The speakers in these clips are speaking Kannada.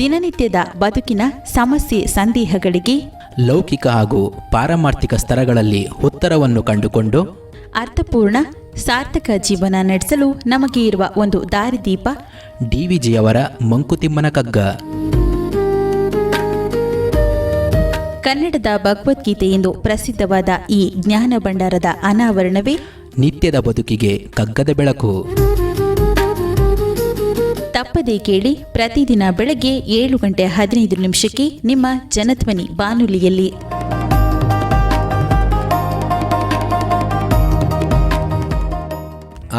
ದಿನನಿತ್ಯದ ಬದುಕಿನ ಸಮಸ್ಯೆ ಸಂದೇಹಗಳಿಗೆ ಲೌಕಿಕ ಹಾಗೂ ಪಾರಮಾರ್ಥಿಕ ಸ್ತರಗಳಲ್ಲಿ ಉತ್ತರವನ್ನು ಕಂಡುಕೊಂಡು ಅರ್ಥಪೂರ್ಣ ಸಾರ್ಥಕ ಜೀವನ ನಡೆಸಲು ನಮಗೆ ಇರುವ ಒಂದು ದಾರಿದೀಪ ಡಿವಿಜಿಯವರ ಮಂಕುತಿಮ್ಮನ ಕಗ್ಗ. ಕನ್ನಡದ ಭಗವದ್ಗೀತೆ ಎಂದು ಪ್ರಸಿದ್ಧವಾದ ಈ ಜ್ಞಾನ ಭಂಡಾರದ ಅನಾವರಣವೇ ನಿತ್ಯದ ಬದುಕಿಗೆ ಕಗ್ಗದ ಬೆಳಕು. ತಪ್ಪದೇ ಕೇಳಿ, ಪ್ರತಿದಿನ ಬೆಳಗ್ಗೆ 7:15 ನಿಮ್ಮ ಜನಧ್ವನಿ ಬಾನುಲಿಯಲ್ಲಿ.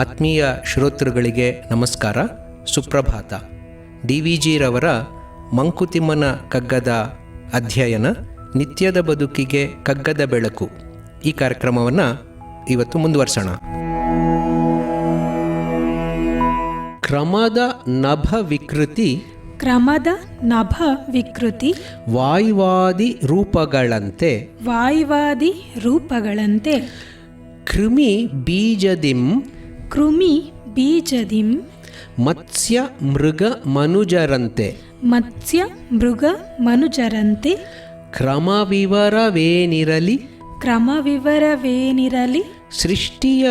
ಆತ್ಮೀಯ ಶ್ರೋತೃಗಳಿಗೆ ನಮಸ್ಕಾರ, ಸುಪ್ರಭಾತ. ಡಿವಿಜಿರವರ ಮಂಕುತಿಮ್ಮನ ಕಗ್ಗದ ಅಧ್ಯಯನ ನಿತ್ಯದ ಬದುಕಿಗೆ ಕಗ್ಗದ ಬೆಳಕು, ಈ ಕಾರ್ಯಕ್ರಮವನ್ನು ಇವತ್ತು ಮುಂದುವರ್ಸೋಣ. ಕ್ರಮದ ನಭ ವಿಕೃತಿ ವಾಯುವಾದಿ ರೂಪಗಳಂತೆ ಕೃಮಿ ಬೀಜದಿಂ ಮತ್ಸ್ಯ ಮೃಗ ಮನುಜರಂತೆ ಕ್ರಮವಿವರವೇನಿರಲಿ ಸೃಷ್ಟಿಯ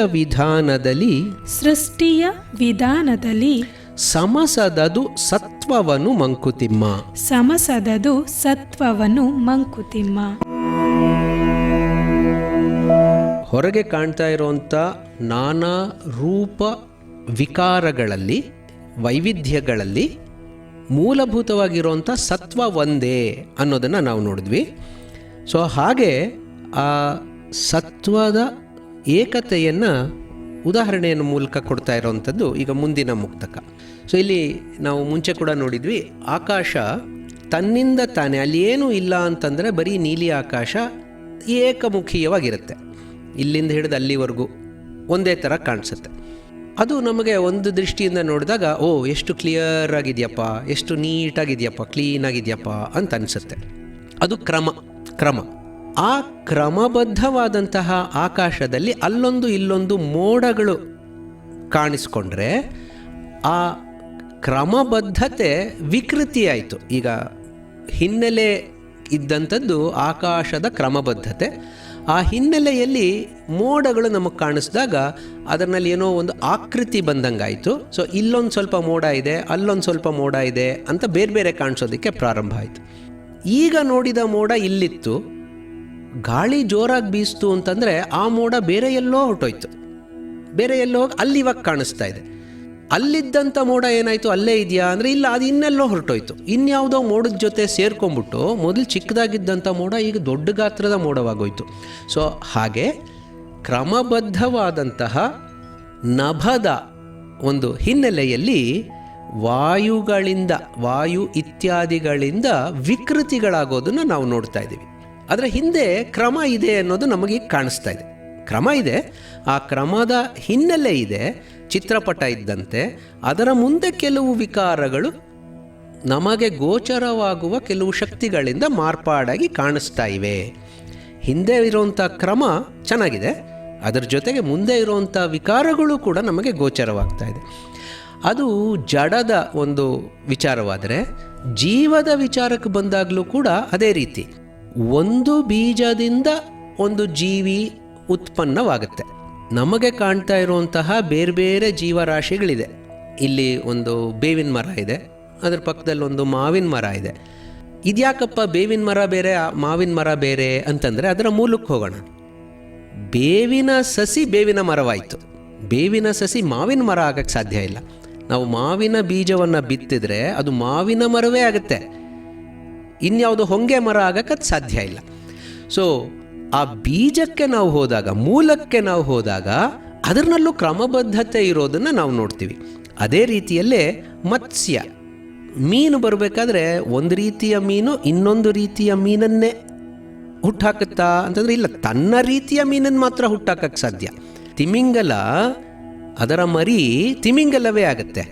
ವಿಧಾನದಲ್ಲಿ ಸಮಸದದು ಸತ್ವವನು ಮಂಕುತಿಮ್ಮ. ಹೊರಗೆ ಕಾಣ್ತಾ ಇರುವಂಥ ನಾನಾ ರೂಪ ವಿಕಾರಗಳಲ್ಲಿ, ವೈವಿಧ್ಯಗಳಲ್ಲಿ ಮೂಲಭೂತವಾಗಿರುವಂಥ ಸತ್ವ ಒಂದೇ ಅನ್ನೋದನ್ನು ನಾವು ನೋಡಿದ್ವಿ. ಸೊ ಹಾಗೆ ಆ ಸತ್ವದ ಏಕತೆಯನ್ನು ಉದಾಹರಣೆಯನ್ನು ಮೂಲಕ ಕೊಡ್ತಾ ಇರೋವಂಥದ್ದು ಈಗ ಮುಂದಿನ ಮುಕ್ತಕ. ಸೊ ಇಲ್ಲಿ ನಾವು ಮುಂಚೆ ಕೂಡ ನೋಡಿದ್ವಿ, ಆಕಾಶ ತನ್ನಿಂದ ತಾನೇ, ಅಲ್ಲಿ ಏನೂ ಇಲ್ಲ ಅಂತಂದರೆ ಬರೀ ನೀಲಿ ಆಕಾಶ ಏಕಮುಖೀಯವಾಗಿರುತ್ತೆ. ಇಲ್ಲಿಂದ ಹಿಡಿದು ಅಲ್ಲಿವರೆಗೂ ಒಂದೇ ಥರ ಕಾಣಿಸುತ್ತೆ. ಅದು ನಮಗೆ ಒಂದು ದೃಷ್ಟಿಯಿಂದ ನೋಡಿದಾಗ ಎಷ್ಟು ಕ್ಲಿಯರ್ ಆಗಿದೆಯಪ್ಪ, ಎಷ್ಟು ನೀಟಾಗಿದೆಯಪ್ಪ, ಕ್ಲೀನಾಗಿದೆಯಪ್ಪ ಅಂತ ಅನಿಸುತ್ತೆ. ಅದು ಕ್ರಮ. ಆ ಕ್ರಮಬದ್ಧವಾದಂತಹ ಆಕಾಶದಲ್ಲಿ ಅಲ್ಲೊಂದು ಇಲ್ಲೊಂದು ಮೋಡಗಳು ಕಾಣಿಸ್ಕೊಂಡ್ರೆ ಆ ಕ್ರಮಬದ್ಧತೆ ವಿಕೃತಿ ಆಯಿತು. ಈಗ ಹಿನ್ನೆಲೆ ಇದ್ದಂಥದ್ದು ಆಕಾಶದ ಕ್ರಮಬದ್ಧತೆ, ಆ ಹಿನ್ನೆಲೆಯಲ್ಲಿ ಮೋಡಗಳು ನಮಗೆ ಕಾಣಿಸಿದಾಗ ಅದರಲ್ಲಿ ಏನೋ ಒಂದು ಆಕೃತಿ ಬಂದಂಗಾಯಿತು. ಸೊ ಇಲ್ಲೊಂದು ಸ್ವಲ್ಪ ಮೋಡ ಇದೆ, ಅಲ್ಲೊಂದು ಸ್ವಲ್ಪ ಮೋಡ ಇದೆ ಅಂತ ಬೇರೆ ಬೇರೆ ಕಾಣಿಸೋದಕ್ಕೆ ಪ್ರಾರಂಭ ಆಯಿತು. ಈಗ ನೋಡಿದ ಮೋಡ ಇಲ್ಲಿತ್ತು, ಗಾಳಿ ಜೋರಾಗಿ ಬೀಸ್ತು ಅಂತಂದರೆ ಆ ಮೋಡ ಬೇರೆ ಎಲ್ಲೋ ಹೊರಟೋಯ್ತು, ಬೇರೆ ಎಲ್ಲೋ ಅಲ್ಲಿ ಇವಾಗ ಕಾಣಿಸ್ತಾ ಇದೆ. ಅಲ್ಲಿದ್ದಂಥ ಮೋಡ ಏನಾಯಿತು, ಅಲ್ಲೇ ಇದೆಯಾ ಅಂದರೆ ಇಲ್ಲ, ಅದು ಇನ್ನೆಲ್ಲೋ ಹೊರಟೋಯ್ತು, ಇನ್ಯಾವುದೋ ಮೋಡದ ಜೊತೆ ಸೇರ್ಕೊಂಡ್ಬಿಟ್ಟು ಮೊದಲು ಚಿಕ್ಕದಾಗಿದ್ದಂಥ ಮೋಡ ಈಗ ದೊಡ್ಡ ಗಾತ್ರದ ಮೋಡವಾಗೋಯ್ತು. ಸೊ ಹಾಗೆ ಕ್ರಮಬದ್ಧವಾದಂತಹ ನಭದ ಒಂದು ಹಿನ್ನೆಲೆಯಲ್ಲಿ ವಾಯು ಇತ್ಯಾದಿಗಳಿಂದ ವಿಕೃತಿಗಳಾಗೋದನ್ನು ನಾವು ನೋಡ್ತಾ ಇದ್ದೀವಿ. ಅದರ ಹಿಂದೆ ಕ್ರಮ ಇದೆ ಅನ್ನೋದು ನಮಗೆ ಕಾಣಿಸ್ತಾ ಇದೆ. ಕ್ರಮ ಇದೆ, ಆ ಕ್ರಮದ ಹಿನ್ನೆಲೆ ಇದೆ, ಚಿತ್ರಪಟ ಇದ್ದಂತೆ. ಅದರ ಮುಂದೆ ಕೆಲವು ವಿಕಾರಗಳು ನಮಗೆ ಗೋಚರವಾಗುವ ಕೆಲವು ಶಕ್ತಿಗಳಿಂದ ಮಾರ್ಪಾಡಾಗಿ ಕಾಣಿಸ್ತಾ ಇವೆ. ಹಿಂದೆ ಇರುವಂಥ ಕ್ರಮ ಚೆನ್ನಾಗಿದೆ, ಅದರ ಜೊತೆಗೆ ಮುಂದೆ ಇರುವಂಥ ವಿಕಾರಗಳು ಕೂಡ ನಮಗೆ ಗೋಚರವಾಗ್ತಾ ಇದೆ. ಅದು ಜಡದ ಒಂದು ವಿಚಾರವಾದರೆ, ಜೀವದ ವಿಚಾರಕ್ಕೆ ಬಂದಾಗಲೂ ಕೂಡ ಅದೇ ರೀತಿ. ಒಂದು ಬೀಜದಿಂದ ಒಂದು ಜೀವಿ ಉತ್ಪನ್ನವಾಗುತ್ತೆ. ನಮಗೆ ಕಾಣ್ತಾ ಇರುವಂತಹ ಬೇರೆ ಬೇರೆ ಜೀವರಾಶಿಗಳಿದೆ. ಇಲ್ಲಿ ಒಂದು ಬೇವಿನ ಮರ ಇದೆ, ಅದರ ಪಕ್ಕದಲ್ಲಿ ಒಂದು ಮಾವಿನ ಮರ ಇದೆ. ಇದ್ಯಾಕಪ್ಪ ಬೇವಿನ ಮರ ಬೇರೆ ಮಾವಿನ ಮರ ಬೇರೆ ಅಂತಂದರೆ ಅದರ ಮೂಲಕ್ಕೆ ಹೋಗೋಣ. ಬೇವಿನ ಸಸಿ ಬೇವಿನ ಮರವಾಯಿತು, ಬೇವಿನ ಸಸಿ ಮಾವಿನ ಮರ ಆಗಕ್ಕೆ ಸಾಧ್ಯ ಇಲ್ಲ. ನಾವು ಮಾವಿನ ಬೀಜವನ್ನು ಬಿತ್ತಿದ್ರೆ ಅದು ಮಾವಿನ ಮರವೇ ಆಗುತ್ತೆ, ಇನ್ಯಾವುದು ಹೊಂಗೆ ಮರ ಆಗಕ್ಕೆ ಅದು ಸಾಧ್ಯ ಇಲ್ಲ. ಸೊ ಆ ಬೀಜಕ್ಕೆ ನಾವು ಹೋದಾಗ, ಮೂಲಕ್ಕೆ ನಾವು ಹೋದಾಗ ಅದರಲ್ಲೂ ಕ್ರಮಬದ್ಧತೆ ಇರೋದನ್ನು ನಾವು ನೋಡ್ತೀವಿ. ಅದೇ ರೀತಿಯಲ್ಲೇ ಮತ್ಸ್ಯ, ಮೀನು ಬರಬೇಕಾದ್ರೆ ಒಂದು ರೀತಿಯ ಮೀನು ಇನ್ನೊಂದು ರೀತಿಯ ಮೀನನ್ನೇ ಹುಟ್ಟಾಕುತ್ತಾ ಅಂತಂದರೆ ಇಲ್ಲ, ತನ್ನ ರೀತಿಯ ಮೀನನ್ನು ಮಾತ್ರ ಹುಟ್ಟಾಕಕ್ಕೆ ಸಾಧ್ಯ. ತಿಮಿಂಗಲ, ಅದರ ಮರಿ ತಿಮಿಂಗಲವೇ ಆಗುತ್ತೆ,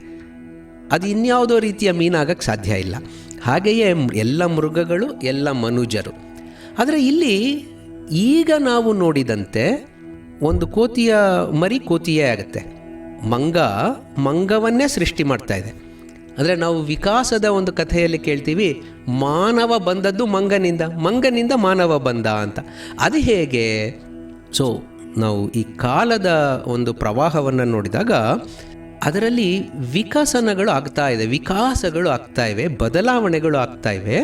ಅದು ಇನ್ಯಾವುದೋ ರೀತಿಯ ಮೀನಾಗಕ್ಕೆ ಸಾಧ್ಯ ಇಲ್ಲ. ಹಾಗೆಯೇ ಎಲ್ಲ ಮೃಗಗಳು, ಎಲ್ಲ ಮನುಜರು. ಆದರೆ ಇಲ್ಲಿ ಈಗ ನಾವು ನೋಡಿದಂತೆ ಒಂದು ಕೋತಿಯ ಮರಿ ಕೋತಿಯೇ ಆಗುತ್ತೆ, ಮಂಗವನ್ನೇ ಸೃಷ್ಟಿ ಮಾಡ್ತಾ ಇದೆ. ಅಂದರೆ ನಾವು ವಿಕಾಸದ ಒಂದು ಕಥೆಯಲ್ಲಿ ಕೇಳ್ತೀವಿ, ಮಾನವ ಬಂದದ್ದು ಮಂಗನಿಂದ, ಮಂಗನಿಂದ ಮಾನವ ಬಂದ ಅಂತ. ಅದು ಹೇಗೆ? ಸೊ ನಾವು ಈ ಕಾಲದ ಒಂದು ಪ್ರವಾಹವನ್ನು ನೋಡಿದಾಗ ಅದರಲ್ಲಿ ವಿಕಸನಗಳು ವಿಕಾಸಗಳು ಆಗ್ತಾ ಇವೆ, ಬದಲಾವಣೆಗಳು ಆಗ್ತಾ ಇವೆ.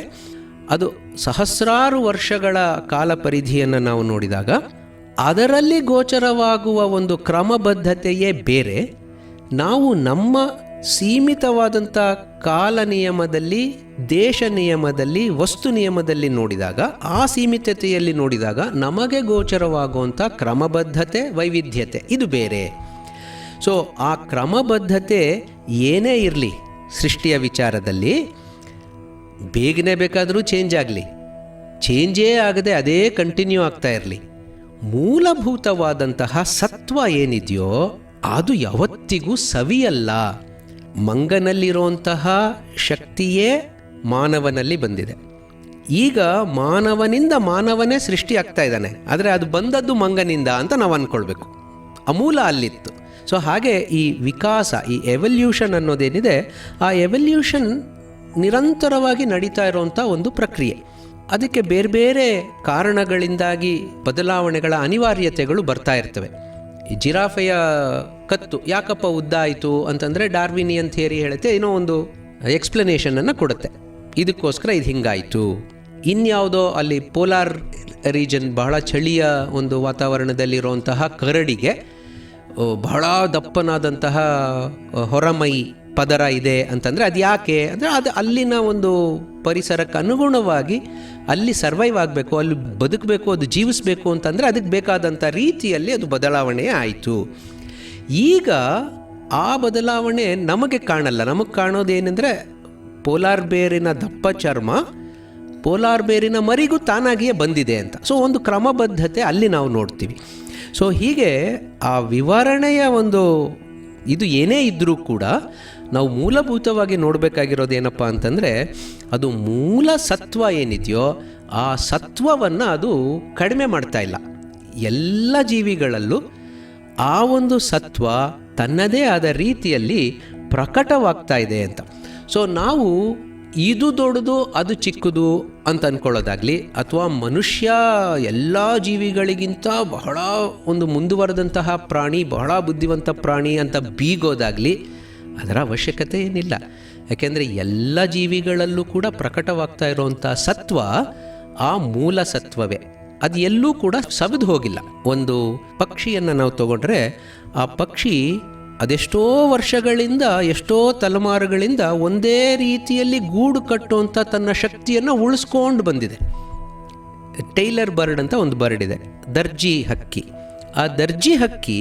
ಅದು ಸಹಸ್ರಾರು ವರ್ಷಗಳ ಕಾಲ ಪರಿಧಿಯನ್ನು ನಾವು ನೋಡಿದಾಗ ಅದರಲ್ಲಿ ಗೋಚರವಾಗುವ ಒಂದು ಕ್ರಮಬದ್ಧತೆಯೇ ಬೇರೆ. ನಾವು ನಮ್ಮ ಸೀಮಿತವಾದಂಥ ಕಾಲ ನಿಯಮದಲ್ಲಿ, ದೇಶ ನಿಯಮದಲ್ಲಿ, ವಸ್ತು ನಿಯಮದಲ್ಲಿ ನೋಡಿದಾಗ, ಆ ಸೀಮಿತತೆಯಲ್ಲಿ ನೋಡಿದಾಗ ನಮಗೆ ಗೋಚರವಾಗುವಂಥ ಕ್ರಮಬದ್ಧತೆ, ವೈವಿಧ್ಯತೆ ಇದು ಬೇರೆ. ಸೊ ಆ ಕ್ರಮಬದ್ಧತೆ ಏನೇ ಇರಲಿ ಸೃಷ್ಟಿಯ ವಿಚಾರದಲ್ಲಿ, ಬೇಗನೆ ಬೇಕಾದರೂ ಚೇಂಜ್ ಆಗಲಿ, ಚೇಂಜೇ ಆಗದೆ ಅದೇ ಕಂಟಿನ್ಯೂ ಆಗ್ತಾ ಇರಲಿ, ಮೂಲಭೂತವಾದಂತಹ ಸತ್ವ ಏನಿದೆಯೋ ಅದು ಯಾವತ್ತಿಗೂ ಸವಿಯಲ್ಲ. ಮಂಗನಲ್ಲಿರುವಂತಹ ಶಕ್ತಿಯೇ ಮಾನವನಲ್ಲಿ ಬಂದಿದೆ. ಈಗ ಮಾನವನಿಂದ ಮಾನವನೇ ಸೃಷ್ಟಿ ಆಗ್ತಾ ಇದ್ದಾನೆ, ಆದರೆ ಅದು ಬಂದದ್ದು ಮಂಗನಿಂದ ಅಂತ ನಾವು ಅಂದ್ಕೊಳ್ಬೇಕು. ಅಮೂಲ ಅಲ್ಲಿತ್ತು. ಸೊ ಹಾಗೆ ಈ ವಿಕಾಸ, ಈ ಎವಲ್ಯೂಷನ್ ಅನ್ನೋದೇನಿದೆ, ಆ ಎವಲ್ಯೂಷನ್ ನಿರಂತರವಾಗಿ ನಡೀತಾ ಇರುವಂಥ ಒಂದು ಪ್ರಕ್ರಿಯೆ. ಅದಕ್ಕೆ ಬೇರೆ ಬೇರೆ ಕಾರಣಗಳಿಂದಾಗಿ ಬದಲಾವಣೆಗಳ ಅನಿವಾರ್ಯತೆಗಳು ಬರ್ತಾ ಇರ್ತವೆ. ಈ ಜಿರಾಫೆಯ ಕತ್ತು ಯಾಕಪ್ಪ ಉದ್ದ ಆಯಿತು ಅಂತಂದರೆ ಡಾರ್ವಿನಿಯನ್ ಥಿಯರಿ ಹೇಳುತ್ತೆ, ಏನೋ ಒಂದು ಎಕ್ಸ್ಪ್ಲನೇಷನನ್ನು ಕೊಡುತ್ತೆ, ಇದಕ್ಕೋಸ್ಕರ ಇದು ಹಿಂಗಾಯಿತು. ಇನ್ಯಾವುದೋ ಅಲ್ಲಿ ಪೋಲಾರ್ ರೀಜನ್, ಬಹಳ ಚಳಿಯ ಒಂದು ವಾತಾವರಣದಲ್ಲಿರುವಂತಹ ಕರಡಿಗೆ ಬಹಳ ದಪ್ಪನಾದಂತಹ ಹೊರಮೈ ಪದರ ಇದೆ ಅಂತಂದರೆ ಅದು ಯಾಕೆ ಅಂದರೆ ಅದು ಅಲ್ಲಿನ ಒಂದು ಪರಿಸರಕ್ಕೆ ಅನುಗುಣವಾಗಿ ಅಲ್ಲಿ ಸರ್ವೈವ್ ಆಗಬೇಕು, ಅಲ್ಲಿ ಬದುಕಬೇಕು, ಅದು ಜೀವಿಸಬೇಕು ಅಂತಂದರೆ ಅದಕ್ಕೆ ಬೇಕಾದಂಥ ರೀತಿಯಲ್ಲಿ ಅದು ಬದಲಾವಣೆ ಆಯಿತು. ಈಗ ಆ ಬದಲಾವಣೆ ನಮಗೆ ಕಾಣಲ್ಲ. ನಮಗೆ ಕಾಣೋದೇನೆಂದರೆ ಪೋಲಾರ್ ಬೇರಿನ ದಪ್ಪ ಚರ್ಮ ಪೋಲಾರ್ ಬೇರಿನ ಮರಿಗೂ ತಾನಾಗಿಯೇ ಬಂದಿದೆ ಅಂತ. ಸೊ ಒಂದು ಕ್ರಮಬದ್ಧತೆ ಅಲ್ಲಿ ನಾವು ನೋಡ್ತೀವಿ. ಸೊ ಹೀಗೆ ಆ ವಿವರಣೆಯ ಒಂದು ಇದು ಏನೇ ಇದ್ದರೂ ಕೂಡ ನಾವು ಮೂಲಭೂತವಾಗಿ ನೋಡಬೇಕಾಗಿರೋದೇನಪ್ಪ ಅಂತಂದರೆ, ಅದು ಮೂಲ ಸತ್ವ ಏನಿದೆಯೋ ಆ ಸತ್ವವನ್ನು ಅದು ಕಡಿಮೆ ಮಾಡ್ತಾ ಇಲ್ಲ. ಎಲ್ಲ ಜೀವಿಗಳಲ್ಲೂ ಆ ಒಂದು ಸತ್ವ ತನ್ನದೇ ಆದ ರೀತಿಯಲ್ಲಿ ಪ್ರಕಟವಾಗ್ತಾ ಇದೆ ಅಂತ. ಸೊ ನಾವು ಇದು ದೊಡ್ಡದು ಅದು ಚಿಕ್ಕದು ಅಂತ ಅಂದ್ಕೊಳ್ಳೋದಾಗಲಿ, ಅಥವಾ ಮನುಷ್ಯ ಎಲ್ಲ ಜೀವಿಗಳಿಗಿಂತ ಬಹಳ ಒಂದು ಮುಂದುವರೆದಂತಹ ಪ್ರಾಣಿ, ಬಹಳ ಬುದ್ಧಿವಂತ ಪ್ರಾಣಿ ಅಂತ ಬೀಗೋದಾಗಲಿ ಅದರ ಅವಶ್ಯಕತೆ ಏನಿಲ್ಲ. ಯಾಕೆಂದರೆ ಎಲ್ಲ ಜೀವಿಗಳಲ್ಲೂ ಕೂಡ ಪ್ರಕಟವಾಗ್ತಾ ಇರುವಂಥ ಸತ್ವ ಆ ಮೂಲ ಸತ್ವವೇ. ಅದು ಎಲ್ಲೂ ಕೂಡ ಸವಿದು ಹೋಗಿಲ್ಲ. ಒಂದು ಪಕ್ಷಿಯನ್ನು ನಾವು ತಗೊಂಡ್ರೆ ಆ ಪಕ್ಷಿ ಅದೆಷ್ಟೋ ವರ್ಷಗಳಿಂದ, ಎಷ್ಟೋ ತಲೆಮಾರುಗಳಿಂದ ಒಂದೇ ರೀತಿಯಲ್ಲಿ ಗೂಡು ಕಟ್ಟುವಂಥ ತನ್ನ ಶಕ್ತಿಯನ್ನು ಉಳಿಸ್ಕೊಂಡು ಬಂದಿದೆ. ಟೈಲರ್ ಬರ್ಡ್ ಅಂತ ಒಂದು ಬರ್ಡ್ ಇದೆ, ದರ್ಜಿ ಹಕ್ಕಿ. ಆ ದರ್ಜಿ ಹಕ್ಕಿ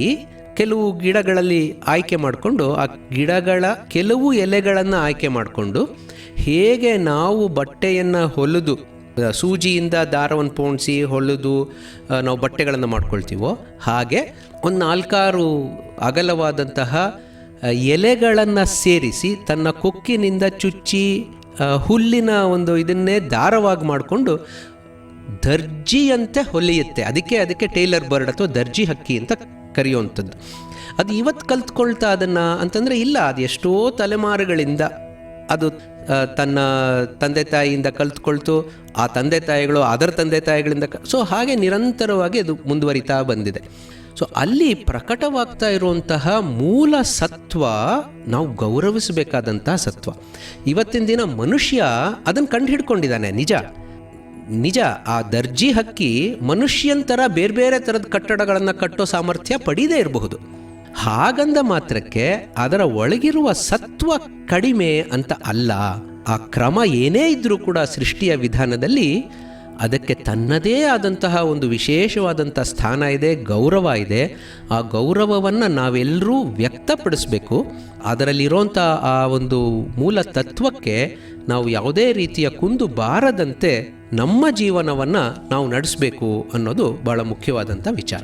ಕೆಲವು ಗಿಡಗಳಲ್ಲಿ ಆಯ್ಕೆ ಮಾಡಿಕೊಂಡು, ಆ ಗಿಡಗಳ ಕೆಲವು ಎಲೆಗಳನ್ನು ಆಯ್ಕೆ ಮಾಡಿಕೊಂಡು, ಹೇಗೆ ನಾವು ಬಟ್ಟೆಯನ್ನು ಹೊಲಿದು ಸೂಜಿಯಿಂದ ದಾರವನ್ನು ಪೋಣಿಸಿ ಹೊಲಿದು ನಾವು ಬಟ್ಟೆಗಳನ್ನು ಮಾಡ್ಕೊಳ್ತೀವೋ ಹಾಗೆ ಒಂದು 4-6 ಅಗಲವಾದಂತಹ ಎಲೆಗಳನ್ನು ಸೇರಿಸಿ ತನ್ನ ಕೊಕ್ಕಿನಿಂದ ಚುಚ್ಚಿ ಹುಲ್ಲಿನ ಒಂದು ಇದನ್ನೇ ದಾರವಾಗಿ ಮಾಡಿಕೊಂಡು ದರ್ಜಿಯಂತೆ ಹೊಲಿಯುತ್ತೆ. ಅದಕ್ಕೆ ಟೈಲರ್ ಬರ್ಡ್ ಅಥವಾ ದರ್ಜಿ ಹಕ್ಕಿ ಅಂತ ಕರೆಯುವಂಥದ್ದು. ಅದು ಇವತ್ತು ಕಲ್ತ್ಕೊಳ್ತಾ ಅದನ್ನು ಅಂತಂದರೆ ಇಲ್ಲ, ಅದು ಎಷ್ಟೋ ತಲೆಮಾರುಗಳಿಂದ ಅದು ತನ್ನ ತಂದೆ ತಾಯಿಯಿಂದ ಕಲ್ತ್ಕೊಳ್ತು, ಆ ತಂದೆ ತಾಯಿಗಳು ಅದರ ತಂದೆ ತಾಯಿಗಳಿಂದ ಸೊ ಹಾಗೆ ನಿರಂತರವಾಗಿ ಅದು ಮುಂದುವರಿತಾ ಬಂದಿದೆ. ಸೊ ಅಲ್ಲಿ ಪ್ರಕಟವಾಗ್ತಾ ಇರುವಂತಹ ಮೂಲ ಸತ್ವ ನಾವು ಗೌರವಿಸಬೇಕಾದಂತಹ ಸತ್ವ. ಇವತ್ತಿನ ದಿನ ಮನುಷ್ಯ ಅದನ್ನು ಕಂಡು ಹಿಡ್ಕೊಂಡಿದ್ದಾನೆ. ನಿಜ ಆ ದರ್ಜಿ ಹಕ್ಕಿ ಮನುಷ್ಯಂತರ ಬೇರೆ ಬೇರೆ ಥರದ ಕಟ್ಟಡಗಳನ್ನು ಕಟ್ಟೋ ಸಾಮರ್ಥ್ಯ ಪಡೀದೇ ಇರಬಹುದು. ಹಾಗಂದ ಮಾತ್ರಕ್ಕೆ ಅದರ ಒಳಗಿರುವ ಸತ್ವ ಕಡಿಮೆ ಅಂತ ಅಲ್ಲ. ಆ ಕ್ರಮ ಏನೇ ಇದ್ದರೂ ಕೂಡ ಸೃಷ್ಟಿಯ ವಿಧಾನದಲ್ಲಿ ಅದಕ್ಕೆ ತನ್ನದೇ ಆದಂತಹ ಒಂದು ವಿಶೇಷವಾದಂಥ ಸ್ಥಾನ ಇದೆ, ಗೌರವ ಇದೆ. ಆ ಗೌರವವನ್ನು ನಾವೆಲ್ಲರೂ ವ್ಯಕ್ತಪಡಿಸಬೇಕು. ಅದರಲ್ಲಿರೋಂಥ ಆ ಒಂದು ಮೂಲ ತತ್ವಕ್ಕೆ ನಾವು ಯಾವುದೇ ರೀತಿಯ ಕುಂದು ಬಾರದಂತೆ ನಮ್ಮ ಜೀವನವನ್ನು ನಾವು ನಡೆಸಬೇಕು ಅನ್ನೋದು ಭಾಳ ಮುಖ್ಯವಾದಂಥ ವಿಚಾರ.